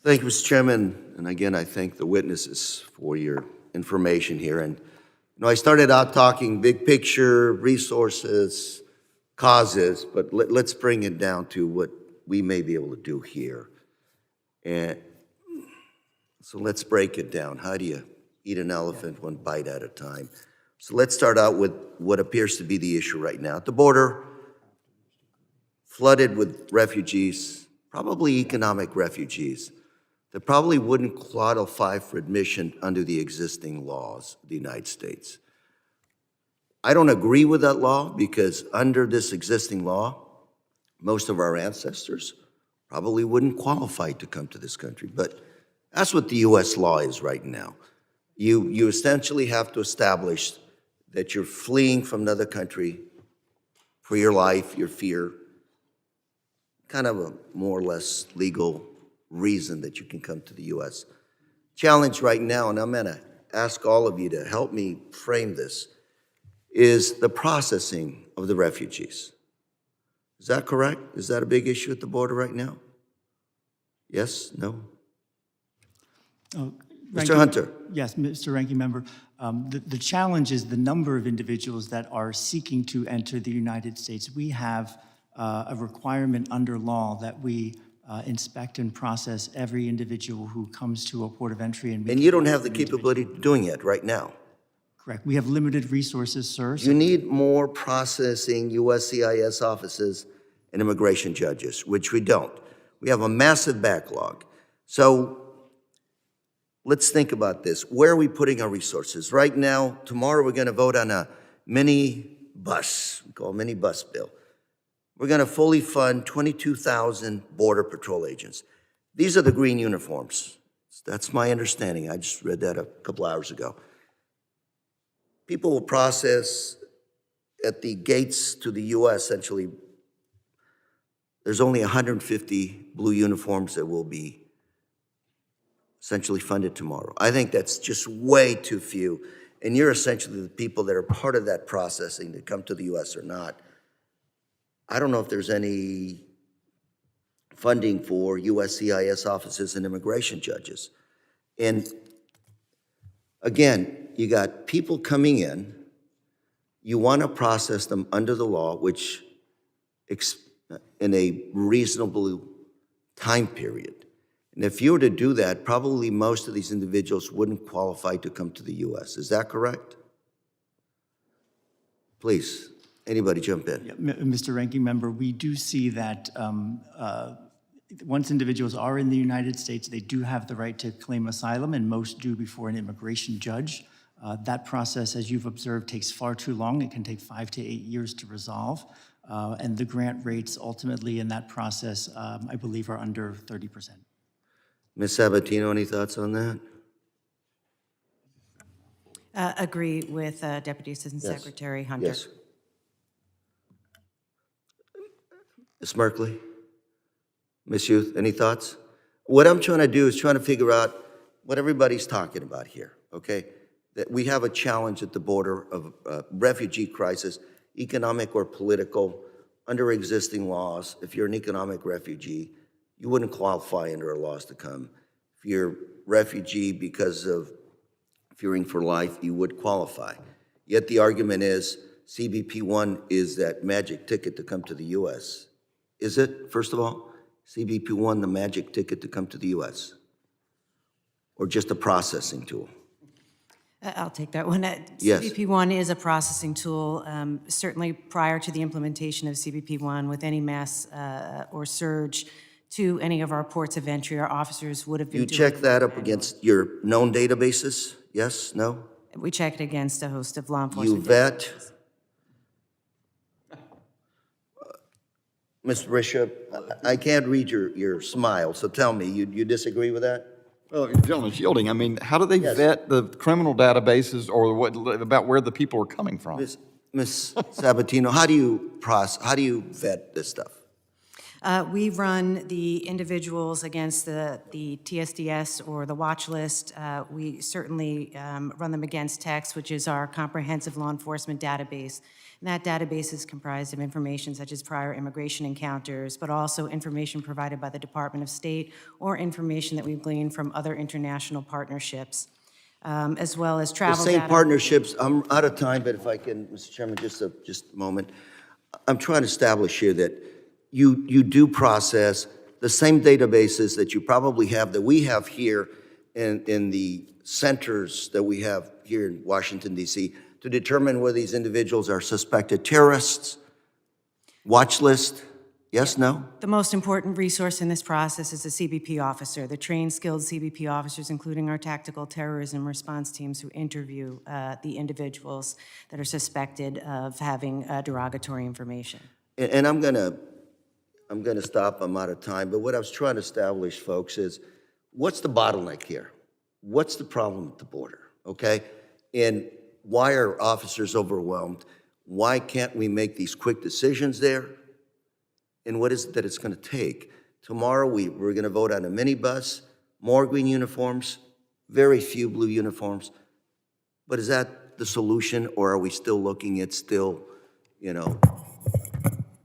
Thank you, Mr. Chairman. And again, I thank the witnesses for your information here. And I started out talking big picture, resources, causes, but let's bring it down to what we may be able to do here. And so let's break it down. How do you eat an elephant one bite at a time? So let's start out with what appears to be the issue right now. At the border, flooded with refugees, probably economic refugees, that probably wouldn't qualify for admission under the existing laws of the United States. I don't agree with that law because under this existing law, most of our ancestors probably wouldn't qualify to come to this country. But that's what the U.S. law is right now. You essentially have to establish that you're fleeing from another country for your life, your fear, kind of a more or less legal reason that you can come to the U.S. Challenge right now, and I'm going to ask all of you to help me frame this, is the processing of the refugees. Is that correct? Is that a big issue at the border right now? Yes? No? Mr. Hunter. Yes, Mr. Ranking Member. The challenge is the number of individuals that are seeking to enter the United States. We have a requirement under law that we inspect and process every individual who comes to a port of entry. And you don't have the capability of doing it right now. Correct. We have limited resources, sir. You need more processing USCIS offices and immigration judges, which we don't. We have a massive backlog. So let's think about this. Where are we putting our resources? Right now, tomorrow we're going to vote on a mini bus, we call it mini bus bill. We're going to fully fund 22,000 Border Patrol agents. These are the green uniforms. That's my understanding. I just read that a couple hours ago. People will process at the gates to the U.S. essentially. There's only 150 blue uniforms that will be essentially funded tomorrow. I think that's just way too few. And you're essentially the people that are part of that processing to come to the U.S. or not. I don't know if there's any funding for USCIS offices and immigration judges. And again, you got people coming in, you want to process them under the law, which in a reasonable time period. And if you were to do that, probably most of these individuals wouldn't qualify to come to the U.S. Is that correct? Please, anybody jump in. Yeah, Mr. Ranking Member, we do see that once individuals are in the United States, they do have the right to claim asylum, and most do before an immigration judge. That process, as you've observed, takes far too long. It can take 5 to 8 years to resolve. And the grant rates ultimately in that process, I believe, are under 30%. Ms. Sabatino, any thoughts on that? Agree with Deputy Assistant Secretary Hunter. Yes. Ms. Merkley? Ms. Youth, any thoughts? What I'm trying to do is trying to figure out what everybody's talking about here, okay? That we have a challenge at the border of refugee crisis, economic or political, under existing laws. If you're an economic refugee, you wouldn't qualify under our laws to come. If you're a refugee because of fearing for life, you would qualify. Yet the argument is CBP One is that magic ticket to come to the U.S. Is it, first of all? CBP One the magic ticket to come to the U.S.? Or just a processing tool? I'll take that one. Yes. CBP One is a processing tool. Certainly prior to the implementation of CBP One, with any mass or surge to any of our ports of entry, our officers would have been You check that up against your known databases? Yes? No? We check it against a host of law enforcement. You vet? Ms. Bishop, I can't read your smile, so tell me, you disagree with that? Well, gentleman's yielding. I mean, how do they vet the criminal databases or what about where the people are coming from? Ms. Sabatino, how do you vet this stuff? We run the individuals against the TSDS or the watch list. We certainly run them against TEX, which is our comprehensive law enforcement database. And that database is comprised of information such as prior immigration encounters, but also information provided by the Department of State or information that we've gleaned from other international partnerships, as well as The travel same data. partnerships, I'm out of time, but if I can, Mr. Chairman, just a moment. I'm trying to establish here that you do process the same databases that you probably have, that we have here in the centers that we have here in Washington, D.C., to determine whether these individuals are suspected terrorists, watch list, yes, no? The most important resource in this process is the CBP officer, the trained, skilled CBP officers, including our tactical terrorism response teams who interview the individuals that are suspected of having derogatory information. And I'm gonna stop, I'm out of time, but what I was trying to establish, folks, is what's the bottleneck here? What's the problem at the border, okay? And why are officers overwhelmed? Why can't we make these quick decisions there? And what is it that it's gonna take? Tomorrow, we're gonna vote on a minibus, more green uniforms, very few blue uniforms. But is that the solution, or are we still looking at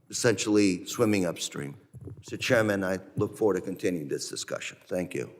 essentially swimming upstream? Mr. Chairman, I look forward to continuing this discussion. Thank you.